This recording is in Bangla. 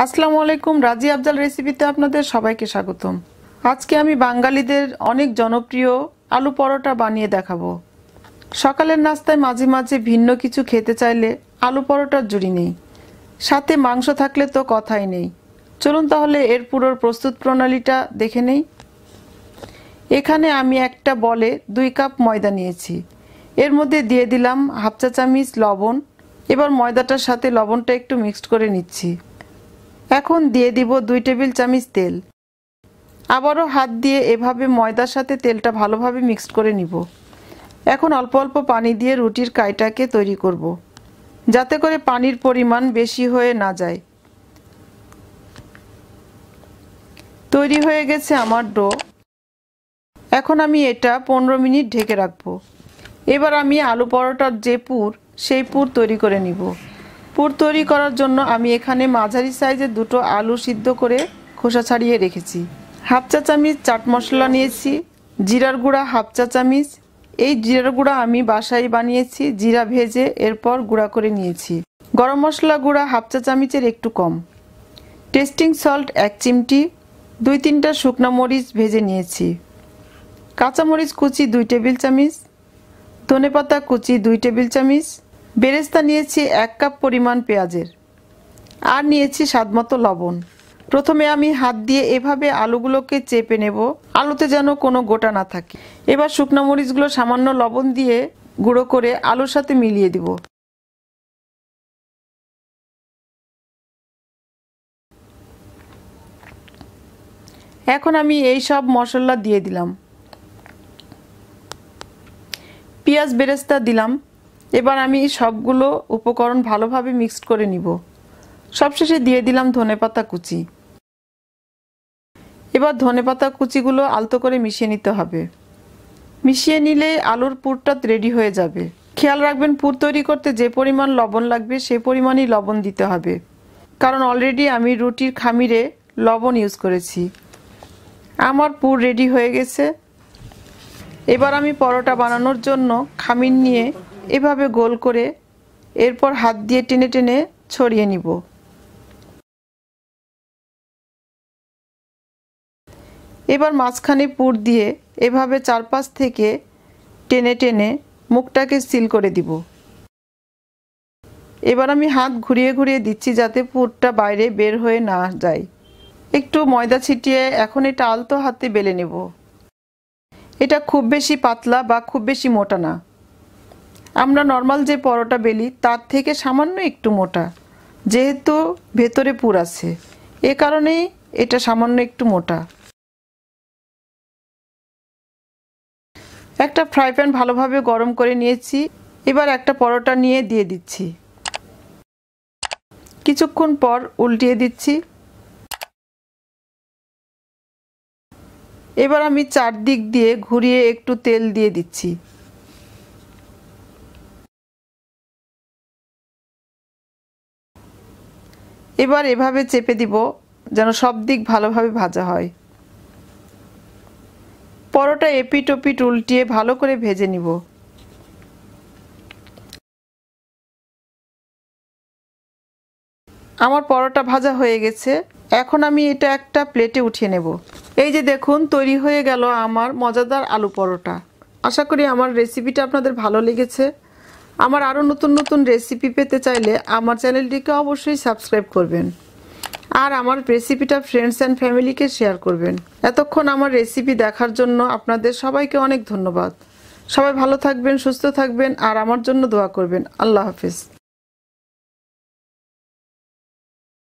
আসসালামু আলাইকুম, রাজিয়া আফজাল রেসিপিতে আপনাদের সবাইকে স্বাগতম। আজকে আমি বাঙালিদের অনেক জনপ্রিয় আলু পরোটা বানিয়ে দেখাবো। সকালের নাস্তায় মাঝে মাঝে ভিন্ন কিছু খেতে চাইলে আলু পরোটার জুড়ি নেই, সাথে মাংস থাকলে তো কথাই নেই। চলুন তাহলে এর পুরো প্রস্তুত প্রণালীটা দেখে নেই। এখানে আমি একটা বলে 2 কাপ ময়দা নিয়েছি। এর মধ্যে দিয়ে দিলাম হাফ চা চামচ লবণ। এবার ময়দাটার সাথে লবণটা একটু মিক্সড করে নিচ্ছি। এখন দিয়ে দিব 2 টেবিল চামচ তেল। আবারও হাত দিয়ে এভাবে ময়দার সাথে তেলটা ভালোভাবে মিক্সড করে নিব। এখন অল্প অল্প পানি দিয়ে রুটির কাইটাকে তৈরি করব, যাতে করে পানির পরিমাণ বেশি হয়ে না যায়। তৈরি হয়ে গেছে আমার ডো। এখন আমি এটা 15 মিনিট ঢেকে রাখবো। এবার আমি আলু পরোটার যে পুর, সেই পুর তৈরি করে নিব। পুর তৈরি করার জন্য আমি এখানে মাঝারি সাইজের 2টো আলু সিদ্ধ করে খোসা ছাড়িয়ে রেখেছি। হাফ চা চামচ চাট মশলা নিয়েছি, জিরার গুঁড়া হাফ চা চামচ। এই জিরার গুঁড়া আমি বাসায় বানিয়েছি, জিরা ভেজে এরপর গুঁড়া করে নিয়েছি। গরম মশলা গুঁড়া হাফ চা চামচের একটু কম। টেস্টিং সল্ট 1 চিমটি। 2-3টা শুকনো মরিচ ভেজে নিয়েছি। কাঁচামরিচ কুচি 2 টেবিল চামচ। ধনেপাতা কুচি 2 টেবিল চামচ। বেরেস্তা নিয়েছি 1 কাপ পরিমাণ পেঁয়াজের। আর নিয়েছি স্বাদমতো লবণ। প্রথমে আমি হাত দিয়ে এভাবে আলুগুলোকে চেপে নেব, আলুতে যেন কোনো গোটা না থাকে। এবার শুকনো মরিচগুলো সামান্য লবণ দিয়ে গুঁড়ো করে আলুর সাথে মিলিয়ে দিব। এখন আমি এই সব মশলা দিয়ে দিলাম। পেঁয়াজ বেরেস্তা দিলাম। এবার আমি সবগুলো উপকরণ ভালোভাবে মিক্সড করে নিব। সবশেষে দিয়ে দিলাম ধনেপাতা কুচি। এবার ধনেপাতা কুচিগুলো আলতো করে মিশিয়ে নিতে হবে। মিশিয়ে নিলে আলুর পুরটা রেডি হয়ে যাবে। খেয়াল রাখবেন, পুর তৈরি করতে যে পরিমাণ লবণ লাগবে সেই পরিমাণই লবণ দিতে হবে, কারণ অলরেডি আমি রুটির খামিরে লবণ ইউজ করেছি। আমার পুর রেডি হয়ে গেছে। এবার আমি পরোটা বানানোর জন্য খামির নিয়ে এভাবে গোল করে এরপর হাত দিয়ে টেনে টেনে ছড়িয়ে নিব। এবার মাঝখানে পুর দিয়ে এভাবে চারপাশ থেকে টেনে টেনে মুখটাকে সিল করে দিব। এবার আমি হাত ঘুরিয়ে ঘুরিয়ে দিচ্ছি যাতে পুরটা বাইরে বের হয়ে না যায়। একটু ময়দা ছিটিয়ে এখন এটা আলতো হাতে বেলে নেব। এটা খুব বেশি পাতলা বা খুব বেশি মোটা না। আমরা নর্মাল যে পরোটা বেলি তার থেকে সামান্য একটু মোটা, যেহেতু ভেতরে পুর আছে, এ কারণেই এটা সামান্য একটু মোটা। একটা ফ্রাই প্যান ভালোভাবে গরম করে নিয়েছি। এবার একটা পরোটা নিয়ে দিয়ে দিচ্ছি। কিছুক্ষণ পর উল্টিয়ে দিচ্ছি। এবার আমি চারদিক দিয়ে ঘুরিয়ে একটু তেল দিয়ে দিচ্ছি। এবার এভাবে চেপে দিব যেন সব দিক ভালোভাবে ভাজা হয়। পরোটা এপিট ওপিট উল্টিয়ে ভালো করে ভেজে নিব। আমার পরোটা ভাজা হয়ে গেছে। এখন আমি এটা একটা প্লেটে উঠিয়ে নেব। এই যে দেখুন, তৈরি হয়ে গেল আমার মজাদার আলু পরোটা। আশা করি আমার রেসিপিটা আপনাদের ভালো লেগেছে। আমার আরও নতুন নতুন রেসিপি পেতে চাইলে আমার চ্যানেলটিকে অবশ্যই সাবস্ক্রাইব করবেন, আর আমার রেসিপিটা ফ্রেন্ডস অ্যান্ড ফ্যামিলিকে শেয়ার করবেন। এতক্ষণ আমার রেসিপি দেখার জন্য আপনাদের সবাইকে অনেক ধন্যবাদ। সবাই ভালো থাকবেন, সুস্থ থাকবেন, আর আমার জন্য দোয়া করবেন। আল্লাহ হাফেজ।